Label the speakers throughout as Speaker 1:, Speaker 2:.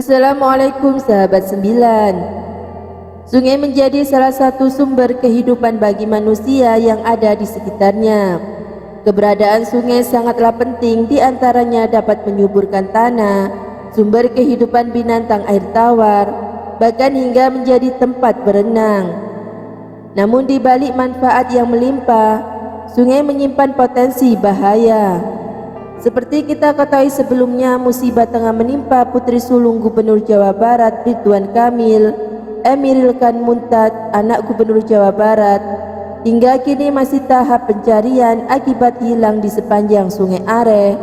Speaker 1: Assalamualaikum sahabat sembilan. Sungai menjadi salah satu sumber kehidupan bagi manusia yang ada di sekitarnya. Keberadaan sungai sangatlah penting, diantaranya dapat menyuburkan tanah, sumber kehidupan binatang air tawar, bahkan hingga menjadi tempat berenang. Namun di balik manfaat yang melimpah, sungai menyimpan potensi bahaya. Seperti kita ketahui sebelumnya, musibah tengah menimpa Putri Sulung Gubernur Jawa Barat Ridwan Kamil, Emiril Khan Mumtaz, anak Gubernur Jawa Barat, hingga kini masih tahap pencarian akibat hilang di sepanjang Sungai Are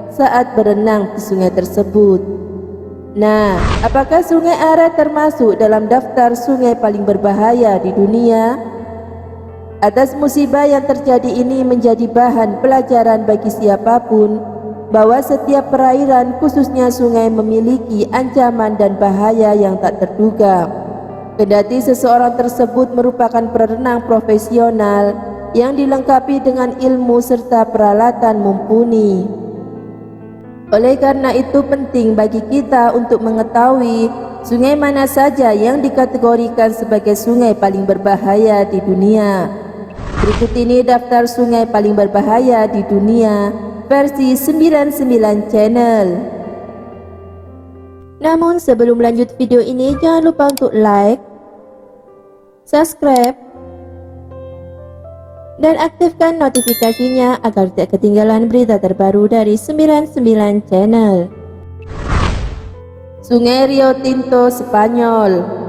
Speaker 1: saat berenang di sungai tersebut. Nah, apakah Sungai Are termasuk dalam daftar sungai paling berbahaya di dunia? Atas musibah yang terjadi ini menjadi bahan pelajaran bagi siapapun bahwa setiap perairan, khususnya sungai, memiliki ancaman dan bahaya yang tak terduga. Kendati seseorang tersebut merupakan perenang profesional yang dilengkapi dengan ilmu serta peralatan mumpuni. Oleh karena itu penting bagi kita untuk mengetahui sungai mana saja yang dikategorikan sebagai sungai paling berbahaya di dunia. Berikut ini daftar sungai paling berbahaya di dunia versi 99 Channel. Namun sebelum lanjut video ini, jangan lupa untuk like, subscribe, dan aktifkan notifikasinya agar tidak ketinggalan berita terbaru dari 99 Channel. Sungai Rio Tinto, Spanyol.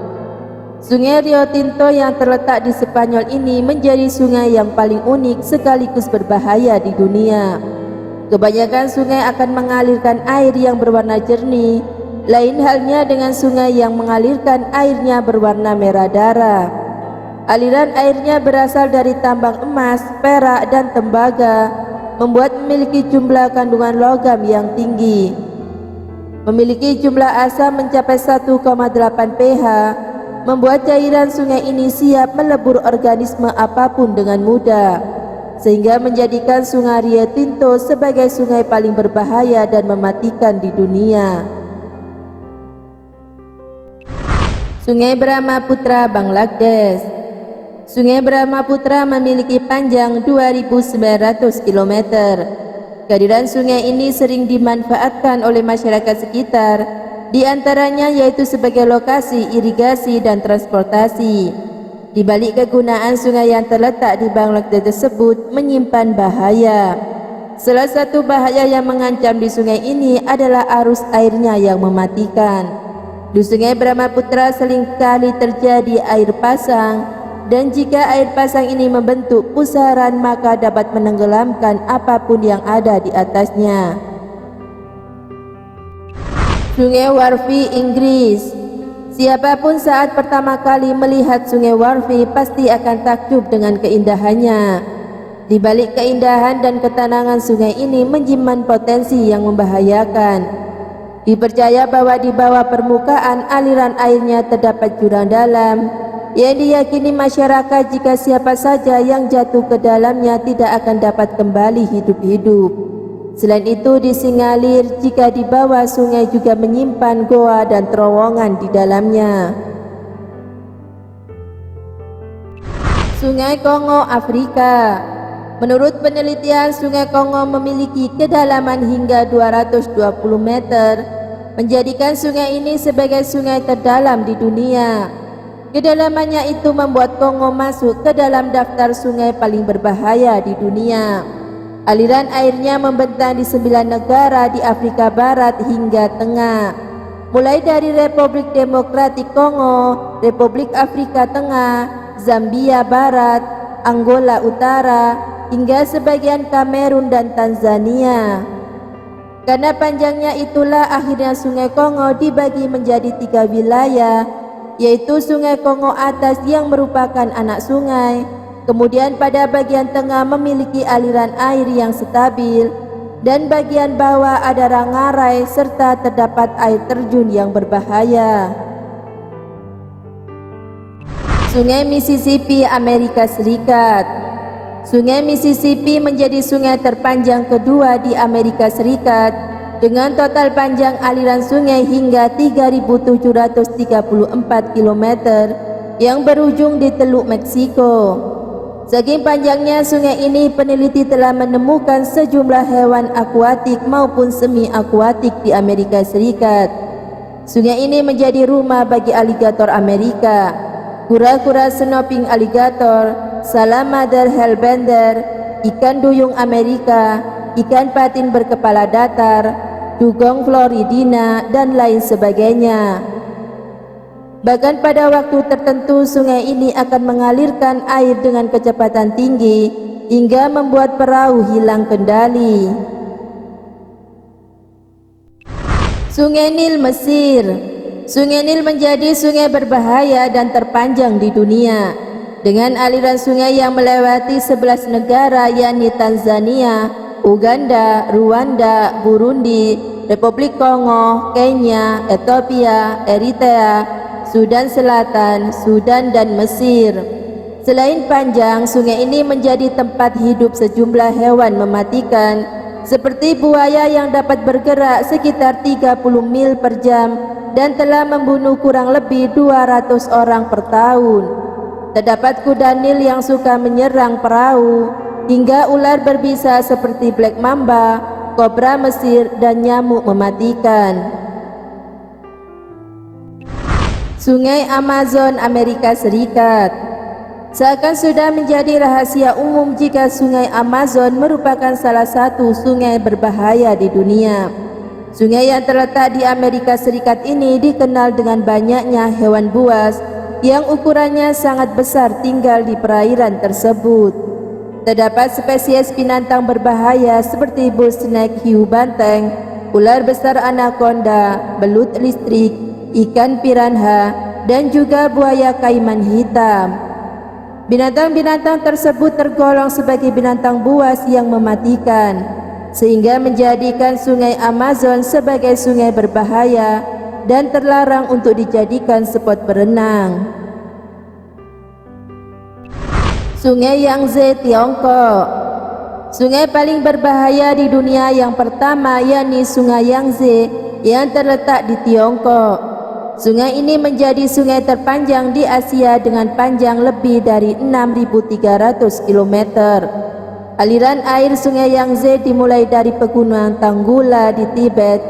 Speaker 1: Sungai Rio Tinto yang terletak di Spanyol ini menjadi sungai yang paling unik sekaligus berbahaya di dunia. Kebanyakan sungai akan mengalirkan air yang berwarna jernih, lain halnya dengan sungai yang mengalirkan airnya berwarna merah darah. Aliran airnya berasal dari tambang emas, perak, dan tembaga, membuat memiliki jumlah kandungan logam yang tinggi. Memiliki jumlah asam mencapai 1,8 pH, membuat cairan sungai ini siap melebur organisme apapun dengan mudah, sehingga menjadikan Sungai Rio Tinto sebagai sungai paling berbahaya dan mematikan di dunia. Sungai Brahmaputra, Bangladesh. Sungai Brahmaputra memiliki panjang 2.900 km. Kehadiran sungai ini sering dimanfaatkan oleh masyarakat sekitar, di antaranya yaitu sebagai lokasi irigasi dan transportasi. Di balik kegunaan sungai yang terletak di Bangladesh tersebut menyimpan bahaya. Salah satu bahaya yang mengancam di sungai ini adalah arus airnya yang mematikan. Di Sungai Brahmaputra seringkali terjadi air pasang, dan jika air pasang ini membentuk pusaran maka dapat menenggelamkan apapun yang ada di atasnya. Sungai Wharfe, Inggris. Siapapun saat pertama kali melihat Sungai Wharfe pasti akan takjub dengan keindahannya. Di balik keindahan dan ketenangan sungai ini menyimpan potensi yang membahayakan. Dipercaya bahwa di bawah permukaan aliran airnya terdapat jurang dalam yang diyakini masyarakat jika siapa saja yang jatuh ke dalamnya tidak akan dapat kembali hidup-hidup. Selain itu, disinyalir jika di bawah sungai juga menyimpan goa dan terowongan di dalamnya. Sungai Kongo, Afrika. Menurut penelitian, Sungai Kongo memiliki kedalaman hingga 220 meter, menjadikan sungai ini sebagai sungai terdalam di dunia. Kedalamannya itu membuat Kongo masuk ke dalam daftar sungai paling berbahaya di dunia. Aliran airnya membentang di 9 negara di Afrika Barat hingga Tengah, mulai dari Republik Demokratik Kongo, Republik Afrika Tengah, Zambia Barat, Angola Utara, hingga sebagian Kamerun dan Tanzania. Karena panjangnya itulah akhirnya Sungai Kongo dibagi menjadi 3 wilayah, yaitu Sungai Kongo Atas yang merupakan anak sungai, kemudian pada bagian tengah memiliki aliran air yang stabil, dan bagian bawah ada rangarai serta terdapat air terjun yang berbahaya. Sungai Mississippi, Amerika Serikat. Sungai Mississippi menjadi sungai terpanjang kedua di Amerika Serikat dengan total panjang aliran sungai hingga 3.734 km yang berujung di Teluk Meksiko. Saking panjangnya sungai ini, peneliti telah menemukan sejumlah hewan akuatik maupun semi-akuatik di Amerika Serikat. Sungai ini menjadi rumah bagi aligator Amerika, kura-kura snoping aligator, salamander hellbender, ikan duyung Amerika, ikan patin berkepala datar, dugong floridina, dan lain sebagainya. Bahkan pada waktu tertentu sungai ini akan mengalirkan air dengan kecepatan tinggi hingga membuat perahu hilang kendali. Sungai Nil Mesir. Sungai Nil menjadi sungai berbahaya dan terpanjang di dunia, dengan aliran sungai yang melewati 11 negara, yakni Tanzania, Uganda, Rwanda, Burundi, Republik Kongo, Kenya, Ethiopia, Eritrea, Sudan Selatan, Sudan, dan Mesir. Selain panjang, sungai ini menjadi tempat hidup sejumlah hewan mematikan seperti buaya yang dapat bergerak sekitar 30 mil per jam dan telah membunuh kurang lebih 200 orang per tahun. Terdapat kuda Nil yang suka menyerang perahu, hingga ular berbisa seperti black mamba, kobra Mesir, dan nyamuk mematikan. Sungai Amazon Amerika Serikat. Seakan sudah menjadi rahasia umum jika sungai Amazon merupakan salah satu sungai berbahaya di dunia. Sungai yang terletak di Amerika Serikat ini dikenal dengan banyaknya hewan buas yang ukurannya sangat besar tinggal di perairan tersebut. Terdapat spesies binatang berbahaya seperti bull snake hiu banteng, ular besar anaconda, belut listrik, ikan piranha, dan juga buaya kaiman hitam. Binatang-binatang tersebut tergolong sebagai binatang buas yang mematikan, sehingga menjadikan sungai Amazon sebagai sungai berbahaya dan terlarang untuk dijadikan spot berenang. Sungai Yangtze, Tiongkok. Sungai paling berbahaya di dunia yang pertama yakni Sungai Yangtze yang terletak di Tiongkok. Sungai ini menjadi sungai terpanjang di Asia dengan panjang lebih dari 6.300 km. Aliran air Sungai Yangtze dimulai dari pegunungan Tanggula di Tibet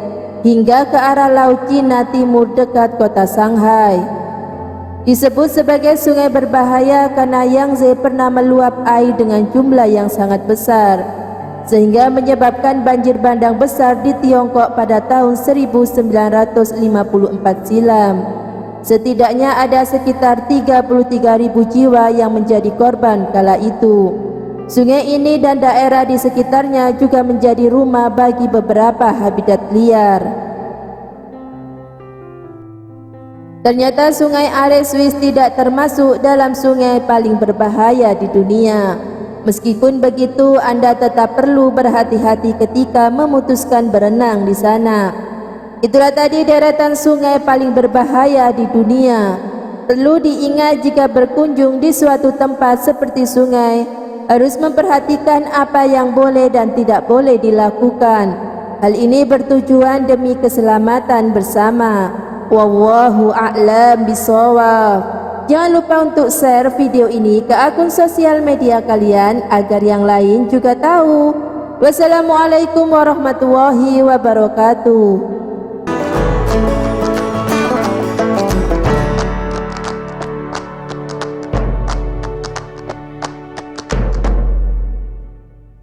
Speaker 1: hingga ke arah Laut Cina Timur dekat kota Shanghai. Disebut sebagai sungai berbahaya karena Yangtze pernah meluap air dengan jumlah yang sangat besar, sehingga menyebabkan banjir bandang besar di Tiongkok pada tahun 1954 silam. Setidaknya ada sekitar 33.000 jiwa yang menjadi korban kala itu. Sungai ini dan daerah di sekitarnya juga menjadi rumah bagi beberapa habitat liar. Ternyata Sungai Are Swiss tidak termasuk dalam sungai paling berbahaya di dunia. Meskipun begitu, Anda tetap perlu berhati-hati ketika memutuskan berenang di sana. Itulah tadi deretan sungai paling berbahaya di dunia. Perlu diingat jika berkunjung di suatu tempat seperti sungai, harus memperhatikan apa yang boleh dan tidak boleh dilakukan. Hal ini bertujuan demi keselamatan bersama. Wallahu a'lam bishawab. Jangan lupa untuk share video ini ke akun sosial media kalian agar yang lain juga tahu. Wassalamualaikum warahmatullahi wabarakatuh.